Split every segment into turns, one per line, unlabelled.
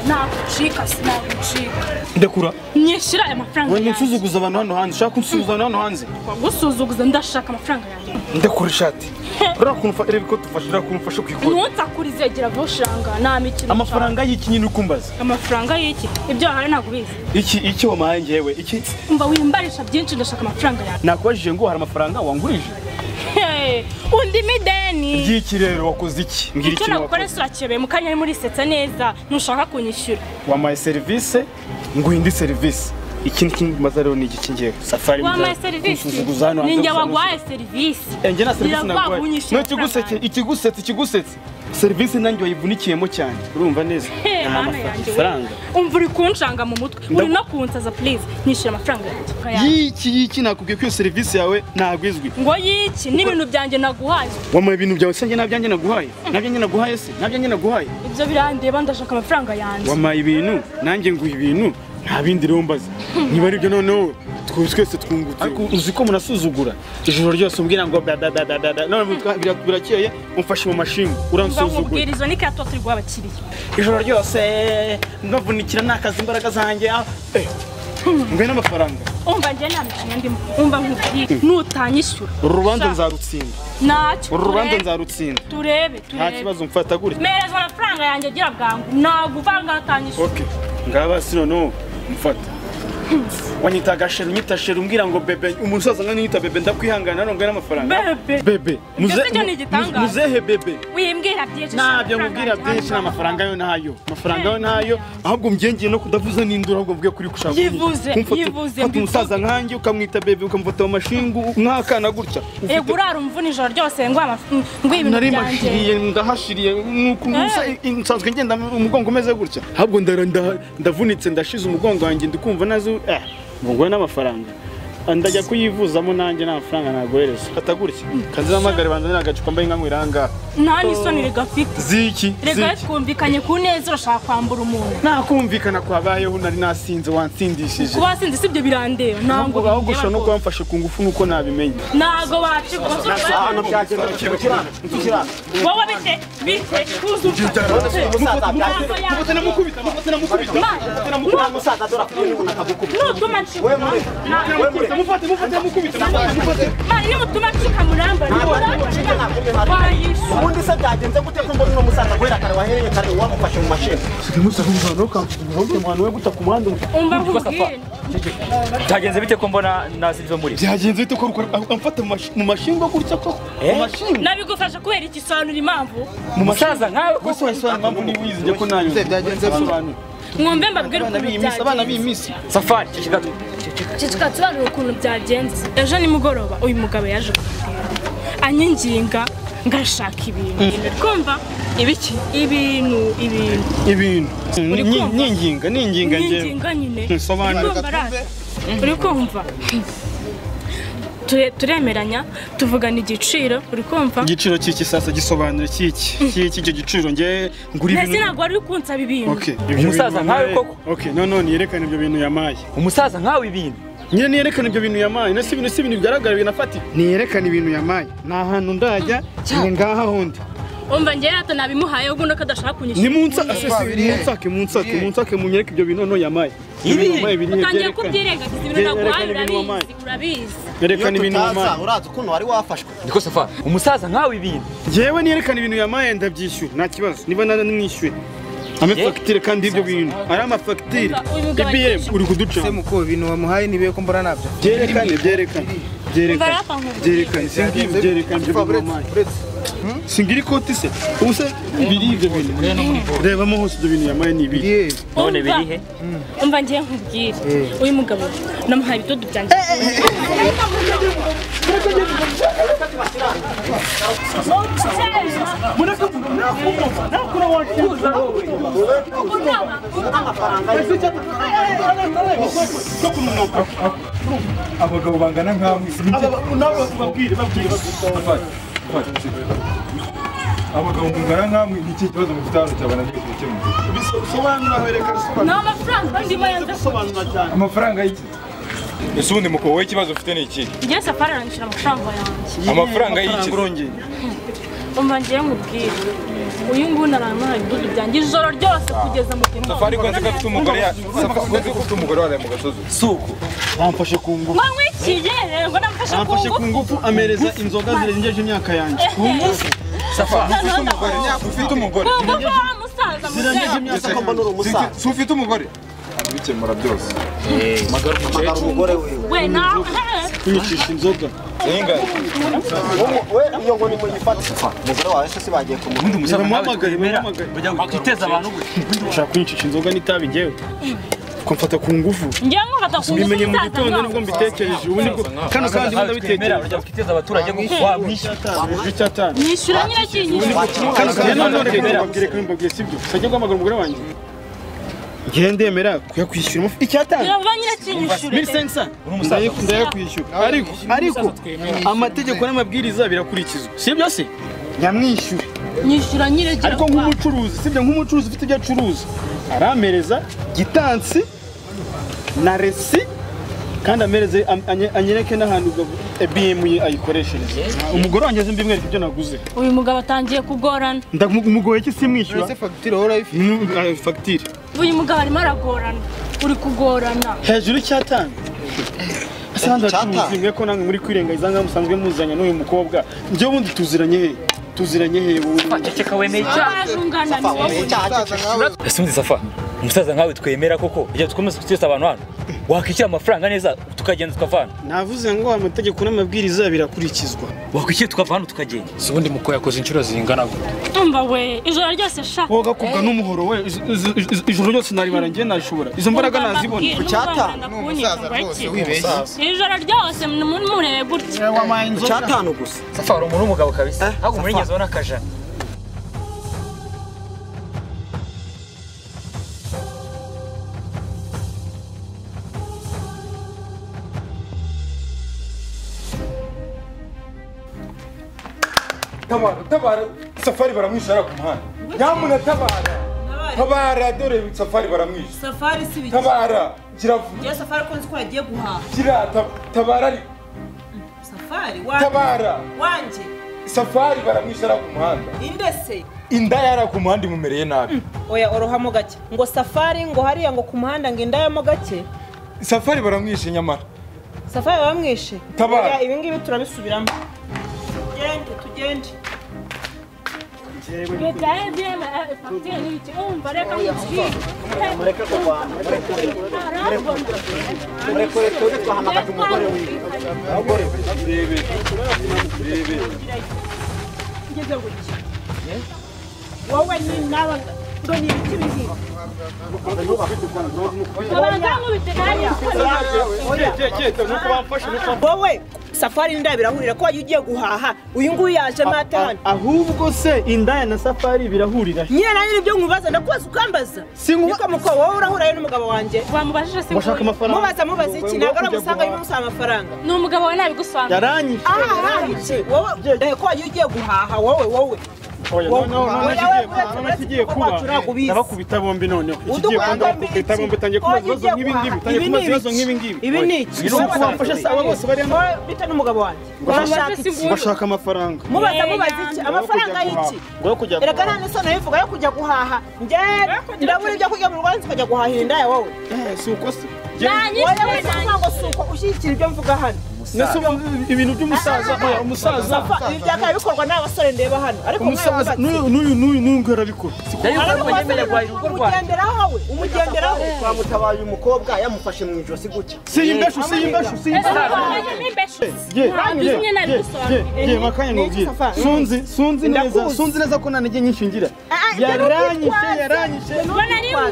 nagucika sinagucika
ndekura
nyishyira aya mafaranga
wewe nsuzuguza abantu hano hanze ushaka kunsuzuguza hano hanze
gusuzuguza ndashaka amafaranga yanjye
ndekura ishati urakunfa reba ko tufashira kumfasha kwikora
ntutakurize gira vushanga nta mikino
amafaranga y'iki nyine ukumbaza
amafaranga y'iki ibyo hari ntago bizi
iki wamaye ngewe iki
umva wimbarisha byinshi ndashaka amafaranga yanjye
nakubajije ngo hari amafaranga wangurije
undi mideni
ryiki rero wakoze iki
mbwira ikintu nakore surakebeye mukanya ari muri setsa neza ntushaka kunyishyura
wamaye service ngo indi service ikindi kingimaza rero ni iki kingiye safari
muzana wamaye service ninjye wagwaye service
nge na service nagwaye no ikigusetse service nanjye wayivunikiyemo cyane urumva neza amafaranga
umva uri kunshanga mu mutwe uri no kunsaza please nyishyura amafaranga yanjye
yiki nakubwiye ko iyo service yawe nagwizwi
ngo yiki n'ibintu byanjye naguhaye
wamaye ibintu byawe se nge nabyanjye naguhaye se nabyanjye naguhaye
ibyo birandeba ndashaka amafaranga yanjye
wamaye ibintu nanjye nguha ibintu nta bindi rero mbaza niba ari byo noneho twese twungutse uzi ko munasuzugura ijoro ryose umbwira ngo none birakeye umfashe mu mashinga uransuzugura
ubwira izo ni kato turi guha abakiriya
ijoro ryose ngavunikira nakaza imbaraga zanjye ngwe n'amafaranga
umva njye nta mikino ndimo umva nkubwire nutanyishyura
urubanza nzarutsinda
ntacyo
urubanza nzarutsinda
turebe
nta kibazo mfata gutya
mereza amafaranga yanjye agira bwangu naguvanga atanyishyura
okay ngaba sino no mfata wanyita gashero nyita shero umbwira ngo bebe umusaza nkanyita bebe ndakwihangana none ngwe n'amafaranga bebe muzehe bebe
wimbwira byinshi
nabyo mubwira byinshi n'amafaranga yo nayo ahubwo mgengiye no kudavuza n'indura ahubwo mvuge kuri gushaka
yivuze
fata umusaza nkanjye ukamwita bebe ukamufata mu mashingu nk'akana gutya
ego urara umvuna ijoro ryose ngo ibintu
nari mashiriye ndahashiriye nsanzwe ngenda umugongo umeze gutya ahubwo ndavunitse ndashize umugongo wanjye ndikumva nazo mugwe n'amafaranga ndajya kuyivuzamo nanjye n'amafaranga nagohereza fata gutya kanziramagare banza n'agacupa mbaye nkankwiranga
nta n'isoni rigafite
ziki
rega twumvikanye ku neza urashaka kwambura umuntu
nakumvikana kwabayeho nari nasinze wansindishije
kuba wasinze sibyo birandeba ntabwo
bahugusha no kubamfashe ku ngufu nuko nabimenye
ntago bacikwa
hano byagenda kirana
wowe bite kuzuka
mukubita musaza dora kubona akagukubita
nutuma nshika
mufate mukubita
mari mutuma nshika muramba
ubundi se byagenze gute ko mbona uno musaza gwera kare wahereye kare wamufashe mu mashini
simusaza no mwana we guta ku muhanda
umva nkubwire
byagenze bite ko mbona nasize muri
byagenze bite ko amfata mu mashingo gutya ko mu mashingo
nabigufasha kubera igisobanura impamvu
mu musaza nkawe
gusa wasobanura impamvu ni wize ko nayo
byagenze
bisobanura
mwumve mbabwire ukuntu byagenze
abana b'imisi
safari
cicika tubanura ukuntu byagenze ejo nimugoroba uyu mugabo yaje anyinginga ngashaka ibintu kumva ibiki ibintu
ninginga
nyine
sobanura
uri kumva turemeranya tuvugana igiciro uri kumva
igiciro cy'iki sasa gisobanura cy'iki icyo giciro nge nguri ibintu
nese ntabwo wari kunsaba ibintu
umusaza nkawe koko
none yerekana ibyo bintu yamaye
umusaza nkawe ibintu
nyine niyerekana ibyo bintu yamaye nese ibintu si ibintu bigaragara binafati niyerekana ibintu yamaye nta hantu ndajya ni ngaha hundi
umva njye hato nabimuhaye ubwo nuko adashaka kunyishyura
ni munsake munyereke ibyo bintu none yamaye
utangiye kubyirengagiza ibintu naguhaye urabizi
yerekana ibintu yamaye
urazi ukuntu wari wafashwe
niko safari umusaza nkawe ibintu
njyewe niyerekana ibintu yamaye ndabyishyura nta kibazo niba namwishyuye amafagitire kandi ibyo bintu ari amafagitire ibm uri kuduca
se muko ibintu wamuhaye nibiye ko mbona nabyo
byerekane singiri koti se ubuse biri ibyo bintu rebamo hose ibyo bintu yamaye ni ibiri
none birihe
umva ngiye nkubwire uyu mugabo namuhaye ibidodo byanjye
abagabo bangana nkamwe abagabo mungana nkamwe ni iki kibazo mufite hano cyabana n'igihe gukemura bisobanura wereka
n'amafaranga ndimo
yanzasobanura cyane amafaranga y'iki
ese ubundi muko wowe ikibazo ufite ni iki
njye safari aranyishyura amafaranga yanjye
amafaranga y'iki
umva ngiye nkubwire uyu nguyu naranywa ibintu byanjye ijoro ryose kugeza mu gitondo
Safari ko nzi ko afite umugore Safari ko afite umugore wari mu gasozi
suko
bamfashe ku ngufu
mwamwikiye ngo namfashe
bamfashe ku ngufu amereza inzoga zirengeje imyaka yanjye
Safari
ufite umugore
zirengeje imyaka
ko mbona uri umusaza
ufite umugore bikemura byose
magara umugore we
we nawe
kunyicisha inzoga
we iyo ngo ni muyifate umugore wawe se bagiye kumuha
ubundi umusaza
Bamuhamagaye,
twemera
bamuhamagaye.
bajya guteza abantu
ushaka kunyicisha inzoga n'itabi njyewe ukamfata ku ngufu
ngiye nkufata ku
bimenye mu gitondo nibwo mbitekereje ubu nibwo kano kandi
twemera
ndabitekereje
bajya guteza abaturage ngo wamwishyura
icyatanu
nyishyura nyirakinyishyura
kano kandi mbabwire sibyo sajya guhamagara umugore wanjye ngiye ndemera kuyakwishyura icyatanu
birava nyirakinyishyura
milisensa ndayakwishyura ariko amategeko n'amabwiriza birakurikizwa sibyo se nyamwishyure
nyishyura nyirakinyishyura
ariko nk'umucuruzi sibyo nk'umucuruzi ufite ibyo acuruza aramereza gitansi na resi kandi amereze anyereke n'ahantu BM ayikoreshereza umugore wanjye azi mbimwereka ibyo naguze
uyu mugabo atangiye kugorana
ndamugoye ki simwishyura
fagitire wora ifite
fagitire
uyu mugabo arimo aragorana uri kugorana
hejuru icyatanu asa ndacuruza imwe ko namwe muri kwirengagiza ngaho musanzwe muzanya n'uyu mukobwa njyewe ubundi tuziranye he wowe
ceceka wemeye icyaha
barajungana ni wowe
ese undi Safa umusaza nkawe twemera koko igihe dukomeza guteza abantu hano wakwishyura amafaranga neza tukagenda tukavana
navuze ngo amategeko n'amabwiriza birakurikizwa
wakwishyura tukava hano tukagenda
si ubundi muko yakoze inshuro zingana gute
umva we ijoro ryose shaka
woga kubwa n'umuhoro we ijoro ryose naribara ngiye nashobora izo mbaraga nazibona
ijoro ryose murebe gutya
wamaye inzoga
cyatanu gusa
Safari umuntu w'umugabo kabisa ntabwo umurengezi ubona akajana
tabara Safari baramwishyura ku muhanda nyamuna tabara dore Safari baramwishyura
Safari si biki.
tabara kiravuga
Je Safari ko nzi ko yagiye guhaha.
tabara ari
Safari
tabara
wanje.
Safari baramwishyura ku muhanda
Indese.
inda yara ku muhanda imumereye nabi
Oya orohamo gake. Ngo Safari ngo hariya ngo ku muhanda ngo indayamo gake.
Safari baramwishe nyamara
Safari bamwishe.
Tabara.
Oya ibi ngibi turabisubiramo. Tugende.
bitaye byema fagitire n'ibiki umva reka nkubwire
mureke kurwana mureke turi twahamagaje umugore wiwe
Ngeze gutya. Wowe ni nawe ngo ni ibiki bihiye.
abanza nkubite nanjye
Wowe Safari n'inda birahurira ko wagiye ugiye guhaha. Uyu nguyu yaje matahani.
ahubwo se indaya na Safari birahurira
Nyine nanjye ibyo nkubaza ndakubaza ukambaza. Niko muko wowe urahurayo n'umugabo wanjye.
bamubajije se
bashaka amafaranga
Mubaza iki ntabwo ari gusanga yuko musanga amafaranga.
ni umugabo we nabigusobanura
yaranyishe
Iki wowe ko wagiye ugiye guhaha wowe.
kigiye kuba ndabakubita bombi noneho ikigiye kuba ndabakubita bombi utangiye kubaza ibibazo nk'ibi ngibi utangiye kubaza ibibazo nk'ibi ngibi
Ibi ni iki?
ni uko bamfashe se aba bose barimo
Bita n'umugabo wanjye. Urashaka iki?
bashaka amafaranga
Mubaza iki? Amafaranga y'iki?
ngo kujya
Erega nta n'isano yivuga yo kujya guhaha. Njye ndabura ibyo kurya mu Rwanda tukajya guhahira indaya wowe.
si uko se
Wowe ntabwo suko ushyigikira ibyo mvuga hano.
ibintu by'umusaza umusaza
Ibi byakabaye bikorwa n'abasore ndeba hano. Ariko
umusaza n'uyu ngo arabikora
umugenderaho we umugenderaho.
twamutabaye umukobwa yamufashe mu ijosi gutya
si imbeshu ye makanya ngubwire sunzi neza ko nanjye nyinshi ngira yaranyishe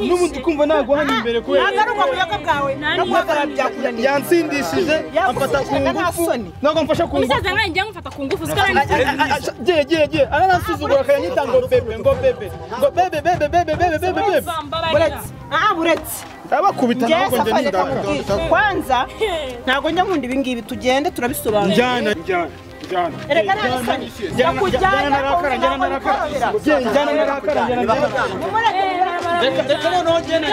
n'ubundi kumva nagwa hano imbere kubera
Nagaruka mu yoga bwawe. Naguhagarara byakunaniye.
yansindishije amfata ku ngufu ntabwo mfasha ku ngufu
umusaza nkawe njya ngufata ku ngufu sikarani
giye aranasuzugura akayanyita ngo bebe
Buretse.
abakubita
Njye
ntabwo njye
Safari
nindaka
kamubwira. Kwanza ntabwo njya nkunda ibi ngibi tugende turabisobanura.
njyana
Erega nta n'isoni. Ndakujyana
narakara reka noneho ngene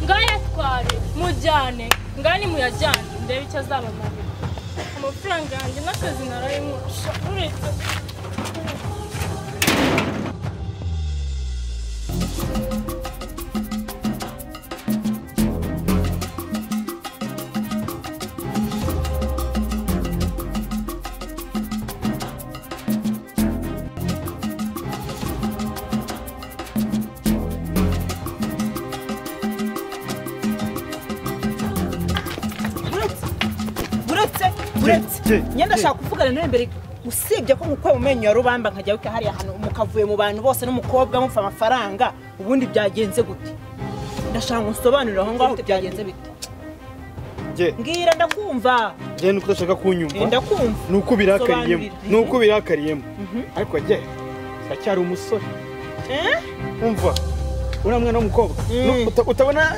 ngayatware mujyane ngani muyajyane ndebe icyo azabamarira amafaranga yanjye n'akazi narayimurusha uretse
Nyenda shaka kuvugana nawe mbere usibye ko mukwe mu menyo ya rubamba nkajya wika hariya hano mukavuye mu bantu bose n'umukobwa mupfa amafaranga ubundi byagenze gute ndashaka unsobanurira aho ngaho byagenze bite ngira ndakumva
je nuko udashaka kunyumva
ndakumva
nuko birakariyemo ariko je ndacyari umusore umva uramwe no mukobwa utabona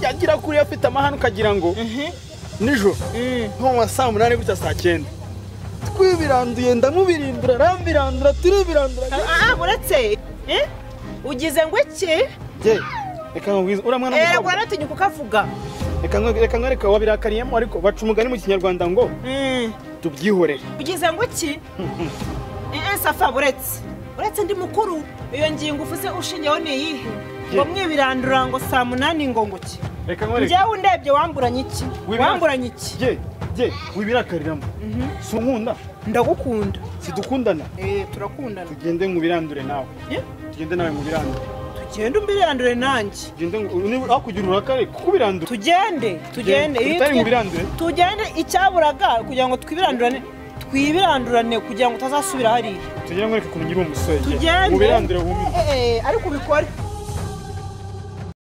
yagira kuri afite amahano kagira ngo nijoro nko mu saa 8 gutya saa 9 twibiranduye ndamubirindura rambirandura turibirandura
buretse ugize ngo iki
je reka ngwiza uramwe no mukobwa
waratinyuka ukavuga
reka nkareka wabirakariyemo ariko baca umugani mu kinyarwanda ngo tubyihorere
ugize ngo iki safa buretse ndi mukuru iyo ngingo ufuse ushinyeho ni yihe ngo mwibirandura ngo saa 8 ngo nguki
reka nkwereke
njyewe undebye wamburanye iki
je wibirakariramo si unkunda
ndagukunda
sidukundana
turakundana
tugende mu birandure nawe tugende nawe mu birandure
tugende umbirandure nanjye
tugende aho kugira urakare kuko birandure
tugende
tutari mu birandure
tugende icyaburaga kugira ngo twibirandurane kugira ngo utazasubira hariya
tugende nkwereke kumenya uri umusore
tugende
mu birandure wumve
ariko ubikore